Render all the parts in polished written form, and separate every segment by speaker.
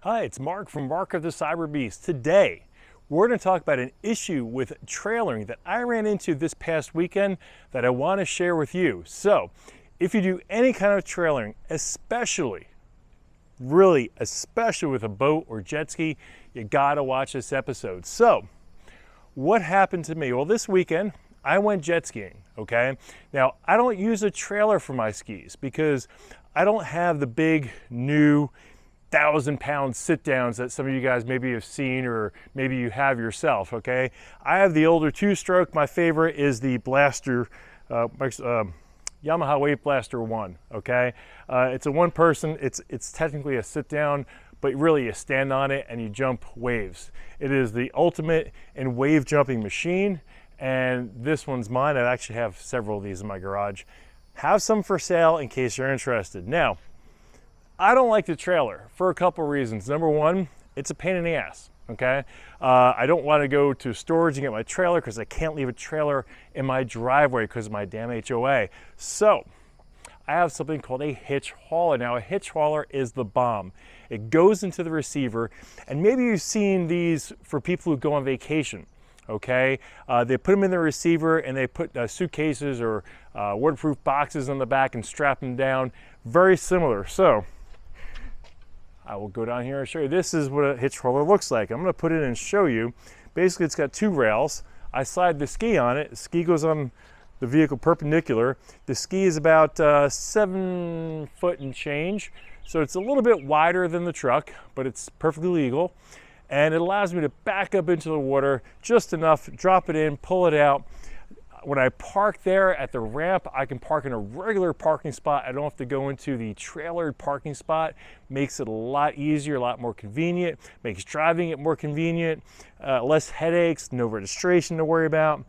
Speaker 1: Hi, it's Mark from Mark of the Cyberbeast. Today, we're going to talk about an issue with trailering that I ran into this past weekend that I want to share with you. So, if you do any kind of trailering, especially with a boat or jet ski, you gotta watch this episode. So, what happened to me? Well, this weekend, I went jet skiing, okay? Now, I don't use a trailer for my skis because I don't have the big new 1,000-pound sit downs that some of you guys maybe have seen or maybe you have yourself, okay? I have the older two-stroke. My favorite is the Blaster, Yamaha Wave Blaster 1, okay? It's a one-person, it's technically a sit down, but really you stand on it and you jump waves. It is the ultimate in wave jumping machine, and this one's mine. I actually have several of these in my garage. Have some for sale in case you're interested. Now, I don't like the trailer for a couple reasons. Number one, it's a pain in the ass, okay? I don't want to go to storage and get my trailer because I can't leave a trailer in my driveway because of my damn HOA. So, I have something called a hitch hauler. Now, a hitch hauler is the bomb. It goes into the receiver, and maybe you've seen these for people who go on vacation, okay? They put them in the receiver and they put suitcases or waterproof boxes on the back and strap them down. Very similar. So, I will go down here and show you. This is what a hitch hauler looks like. I'm going to put it in and show you. Basically, it's got two rails. I slide the ski on it. The ski goes on the vehicle perpendicular. The ski is about 7 foot and change, so it's a little bit wider than the truck, but it's perfectly legal. And it allows me to back up into the water just enough, drop it in, pull it out. When I park there at the ramp, I can park in a regular parking spot. I don't have to go into the trailered parking spot. Makes it a lot easier, a lot more convenient. Makes driving it more convenient. Less headaches, no registration to worry about.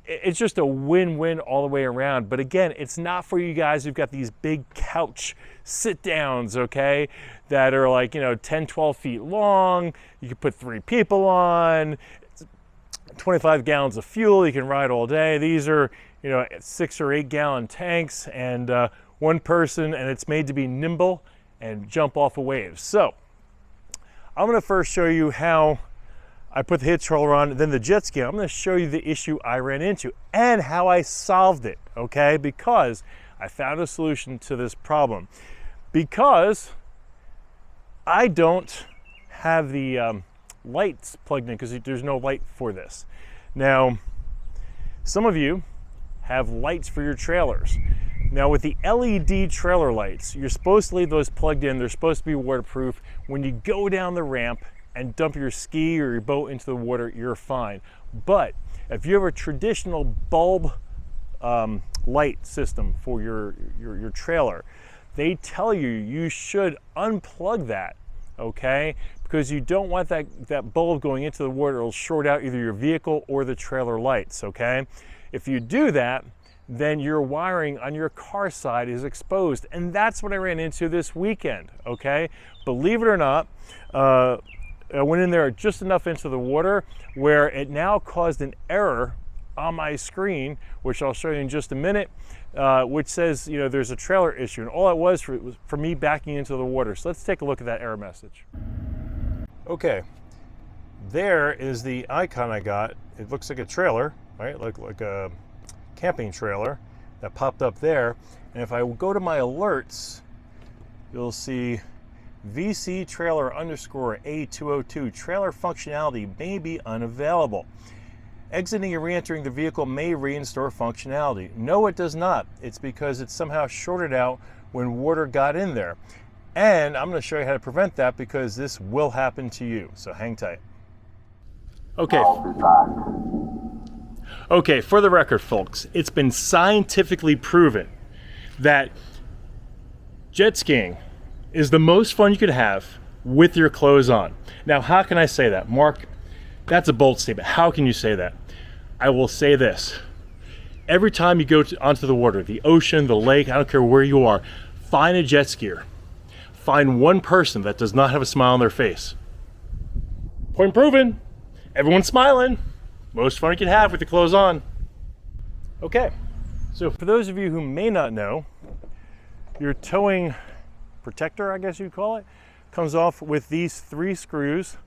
Speaker 1: It's just a win-win all the way around. But again, it's not for you guys who've got these big couch sit-downs, okay, that are like, 10, 12 feet long. You can put 3 people on. 25 gallons of fuel, you can ride all day. These are 6 or 8 gallon tanks and one person, and it's made to be nimble and jump off of waves. So I'm going to first show you how I put the hitch hauler on, then the jet ski. I'm going to show you the issue I ran into and how I solved it, okay? Because I found a solution to this problem. Because I don't have the lights plugged in because there's no light for this. Now, some of you have lights for your trailers. Now, with the LED trailer lights, you're supposed to leave those plugged in. They're supposed to be waterproof. When you go down the ramp and dump your ski or your boat into the water, you're fine. But if you have a traditional bulb light system for your trailer, they tell you should unplug that, okay? Because you don't want that bulb going into the water. It'll short out either your vehicle or the trailer lights, okay? If you do that, then your wiring on your car side is exposed. And that's what I ran into this weekend, okay? Believe it or not, I went in there just enough into the water where it now caused an error on my screen, which I'll show you in just a minute, which says, there's a trailer issue. And all it was for me backing into the water. So let's take a look at that error message. Okay, there is the icon I got. It looks like a trailer, right? Like a camping trailer that popped up there. And if I go to my alerts, you'll see VC trailer _A202 trailer functionality may be unavailable. Exiting and re-entering the vehicle may reinstore functionality. No, it does not. It's because it's somehow shorted out when water got in there. And I'm going to show you how to prevent that because this will happen to you. So hang tight. Okay. Okay, for the record, folks, it's been scientifically proven that jet skiing is the most fun you could have with your clothes on. Now, how can I say that? Mark, that's a bold statement. How can you say that? I will say this. Every time you go onto the water, the ocean, the lake, I don't care where you are, find a jet skier. Find one person that does not have a smile on their face. Point proven. Everyone's smiling. Most fun you can have with your clothes on. Okay, so for those of you who may not know, your towing protector, I guess you'd call it, comes off with these 3 screws,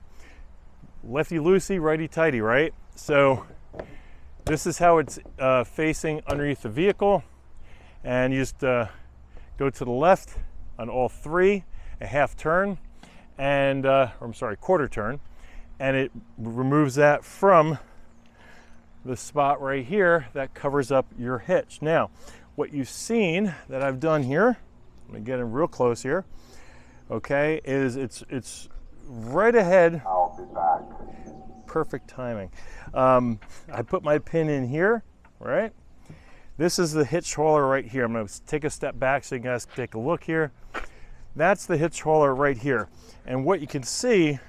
Speaker 1: lefty loosey, righty tighty, right? So this is how it's facing underneath the vehicle, and you just go to the left on all 3, a half turn, and or I'm sorry, quarter turn, and it removes that from the spot right here that covers up your hitch. Now, what you've seen that I've done here, I'm gonna get in real close here, okay, is it's right ahead.
Speaker 2: I'll be back.
Speaker 1: Perfect timing. I put my pin in here, right? This is the hitch hauler right here. I'm gonna take a step back so you guys can take a look here. That's the hitch hauler right here. And what you can see, if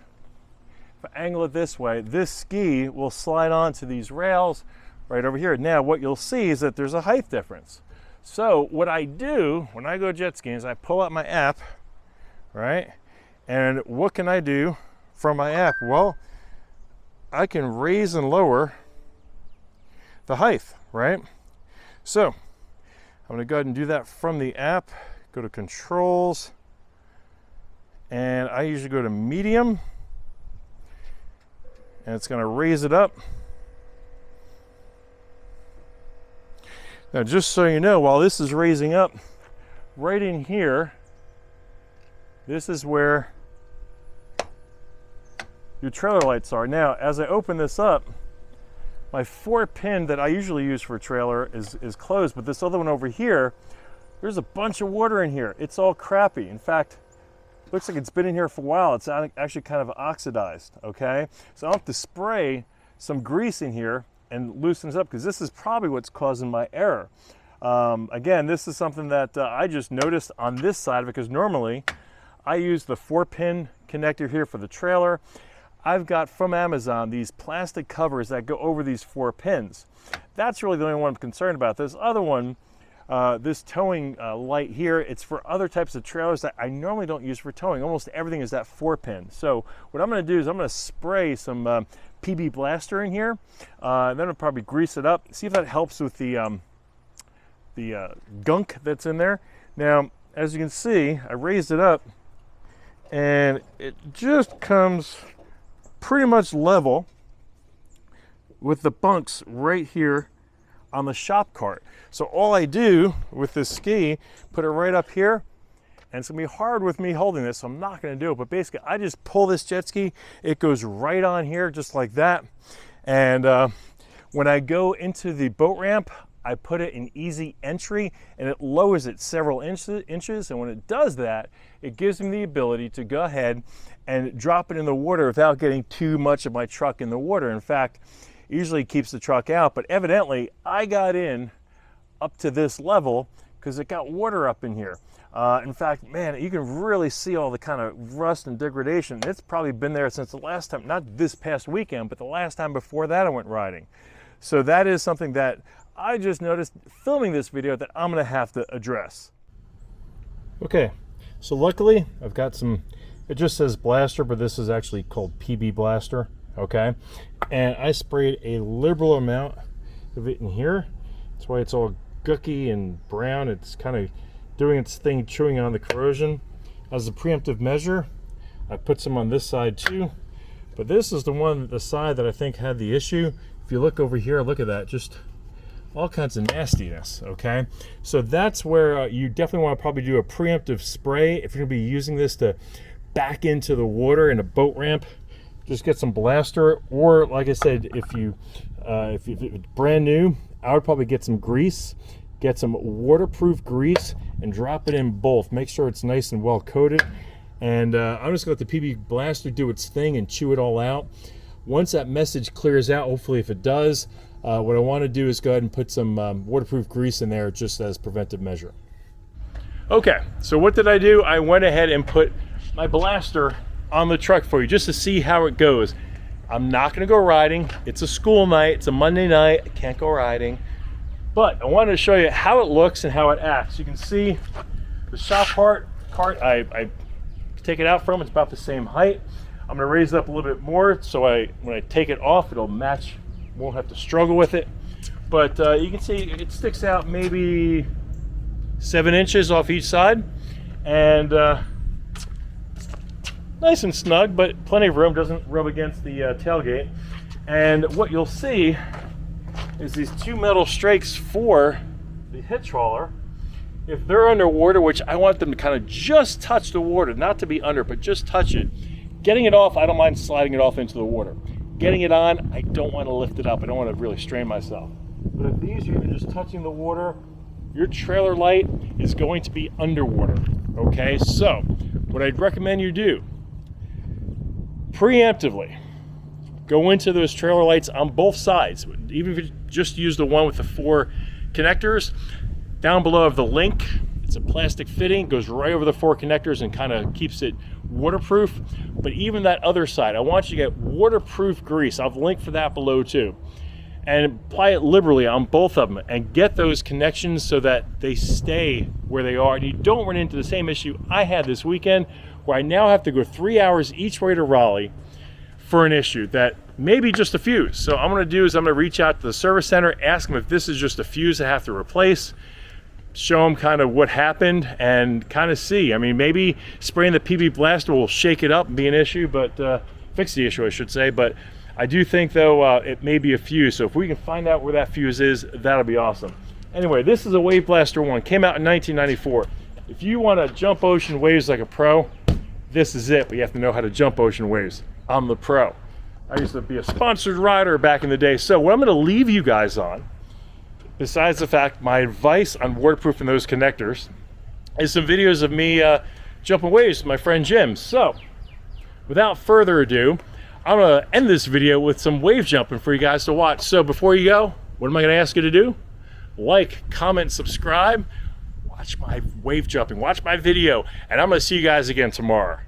Speaker 1: I angle it this way, this ski will slide onto these rails right over here. Now, what you'll see is that there's a height difference. So what I do when I go jet skiing is I pull out my app, right? And what can I do from my app? Well, I can raise and lower the height, right? So I'm gonna go ahead and do that from the app. Go to controls, and I usually go to medium, and it's gonna raise it up. Now, just so you know, while this is raising up, right in here, this is where your trailer lights are. Now, as I open this up, my 4-pin that I usually use for a trailer is closed, but this other one over here, there's a bunch of water in here. It's all crappy. In fact, looks like it's been in here for a while. It's actually kind of oxidized, okay? So I'll have to spray some grease in here and loosen this up, because this is probably what's causing my error. Again, this is something that I just noticed on this side, because normally I use the 4-pin connector here for the trailer. I've got from Amazon these plastic covers that go over these 4 pins. That's really the only one I'm concerned about. This other one, this towing light here, it's for other types of trailers that I normally don't use for towing. Almost everything is that 4-pin. So what I'm gonna do is I'm gonna spray some PB Blaster in here, and then I'll probably grease it up, see if that helps with the gunk that's in there. Now, as you can see, I raised it up, and it just comes pretty much level with the bunks right here on the shop cart. So all I do with this ski, put it right up here, and it's gonna be hard with me holding this, so I'm not gonna do it, but basically I just pull this jet ski, it goes right on here just like that. And when I go into the boat ramp, I put it in easy entry, and it lowers it several inches, and when it does that, it gives me the ability to go ahead and drop it in the water without getting too much of my truck in the water. In fact, it usually keeps the truck out, but evidently I got in up to this level because it got water up in here. In fact, man, you can really see all the kind of rust and degradation. It's probably been there since the last time, not this past weekend, but the last time before that I went riding. So that is something that I just noticed filming this video that I'm gonna have to address. Okay, so luckily I've got some, it just says Blaster, but this is actually called PB Blaster, okay? And I sprayed a liberal amount of it in here. That's why it's all gooky and brown. It's kind of doing its thing, chewing on the corrosion. As a preemptive measure, I put some on this side too, but this is the side that I think had the issue. If you look over here, look at that, just all kinds of nastiness, okay? So that's where you definitely want to probably do a preemptive spray. If you're gonna be using this to back into the water in a boat ramp, just get some Blaster, or like I said, if it's brand new, I would probably get some grease, get some waterproof grease, and drop it in both. Make sure it's nice and well coated. And I'm just gonna let the PB Blaster do its thing and chew it all out. Once that message clears out, hopefully if it does, what I want to do is go ahead and put some waterproof grease in there just as preventive measure. Okay, so what did I do? I went ahead and put my Blaster on the truck for you just to see how it goes. I'm not going to go riding. It's a school night. It's a Monday night. I can't go riding. But I wanted to show you how it looks and how it acts. You can see the shop cart I take it out from, it's about the same height. I'm going to raise it up a little bit more so when I take it off, it'll match. Won't have to struggle with it. But you can see it sticks out maybe 7 inches off each side. And nice and snug, but plenty of room, doesn't rub against the tailgate. And what you'll see is these two metal strakes for the hitch hauler. If they're underwater, which I want them to kind of just touch the water, not to be under, but just touch it. Getting it off, I don't mind sliding it off into the water. Getting it on, I don't want to lift it up. I don't want to really strain myself. But if these are just touching the water, your trailer light is going to be underwater. Okay, so what I'd recommend you do, preemptively, go into those trailer lights on both sides. Even if you just use the one with the 4 connectors, down below I have the link. It's a plastic fitting, goes right over the 4 connectors and kind of keeps it waterproof. But even that other side, I want you to get waterproof grease. I'll have a link for that below too. And apply it liberally on both of them and get those connections so that they stay where they are and you don't run into the same issue I had this weekend, where I now have to go 3 hours each way to Raleigh for an issue that may be just a fuse. So I'm going to do is I'm going to reach out to the service center, ask them if this is just a fuse I have to replace, show them kind of what happened and kind of see. I mean, maybe spraying the PB blaster will shake it up and be an issue, but fix the issue, I should say. But I do think, though, it may be a fuse. So if we can find out where that fuse is, that'll be awesome. Anyway, this is a Wave Blaster 1. Came out in 1994. If you want to jump ocean waves like a pro, this is it. But you have to know how to jump ocean waves. I'm the pro. I used to be a sponsored rider back in the day. So what I'm going to leave you guys on, besides the fact my advice on waterproofing those connectors, is some videos of me jumping waves with my friend Jim. So without further ado, I'm going to end this video with some wave jumping for you guys to watch. So before you go, what am I going to ask you to do? Like, comment, subscribe, watch my wave jumping, watch my video, and I'm going to see you guys again tomorrow.